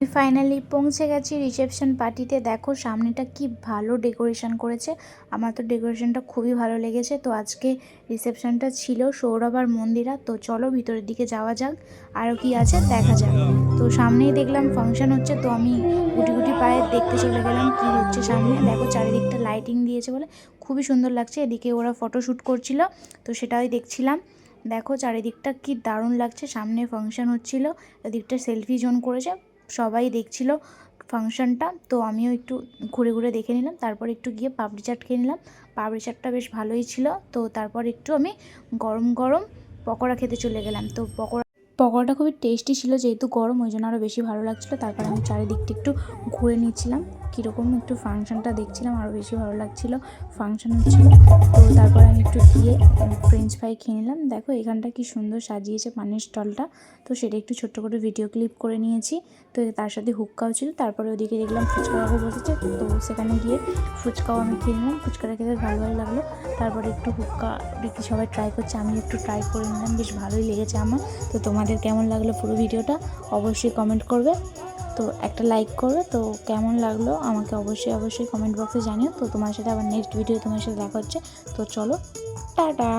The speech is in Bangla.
আমি ফাইনালি পৌঁছে গেছি রিসেপশন পার্টিতে। দেখো সামনেটা কি ভালো ডেকোরেশন করেছে, আমার তো ডেকোরেশনটা খুবই ভালো লেগেছে। তো আজকে রিসেপশনটা ছিল সৌরভ আর মন্দিরা। তো চলো ভিতরের দিকে যাওয়া যাক, আরও কি আছে দেখা যাক। তো সামনেই দেখলাম ফাংশন হচ্ছে, তো আমি গুটি গুটি পায়ে দেখতে চলে গেলাম কি হচ্ছে সামনে। দেখো চারিদিকটা লাইটিং দিয়েছে বলে খুবই সুন্দর লাগছে। এদিকে ওরা ফটোশ্যুট করছিল, তো সেটাই দেখছিলাম। দেখো চারিদিকটা কি দারুণ লাগছে, সামনে ফাংশন হচ্ছিল, এদিকটা সেলফি জোন করেছে, সবাই দেখছিল ফাংশনটা। তো আমিও একটু ঘুরে ঘুরে দেখে নিলাম, তারপর একটু গিয়ে পাপড়ি চাট খেয়ে নিলাম। পাপড়ি চাটটা বেশ ভালোই ছিল। তো তারপর একটু আমি গরম গরম পকোড়া খেতে চলে গেলাম। তো পকোড়াটা খুবই টেস্টি ছিল, যেহেতু গরম ওই জন্য আরও বেশি ভালো লাগছিলো। তারপর আমি চারিদিকটা একটু ঘুরে নিচ্ছিলাম, কীরকম একটু ফাংশনটা দেখছিলাম, আরও বেশি ভালো লাগছিলো ফাংশন হচ্ছিলো। তো তারপর আমি একটু গিয়ে ফ্রেঞ্চ ফ্রাই খেয়ে নিলাম। দেখো এখানটা কি সুন্দর সাজিয়েছে পানের স্টলটা, তো সেটা একটু ছোট্ট করে ভিডিও ক্লিপ করে নিয়েছি। তো তার সাথে হুক্কাও ছিল। তারপরে ওদিকে দেখলাম ফুচকা কাকু বসেছে, তো সেখানে গিয়ে ফুচকাও আমি খেয়ে নিলাম। ফুচকাটা খেতে ভালো লাগলো। তারপরে একটু হুক্কা দেখি সবাই ট্রাই করছে, আমি একটু ট্রাই করে নিলাম, বেশ ভালোই লেগেছে আমার। তো তোমাদের কেমন লাগলো পুরো ভিডিওটা অবশ্যই কমেন্ট করবে, তো একটা লাইক করবে। তো কেমন লাগলো আমাকে অবশ্যই কমেন্ট বক্সে জানিও। তো তোমার সাথে আবার নেক্সট ভিডিও তোমার সাথে দেখা হচ্ছে। তো চলো টাটা।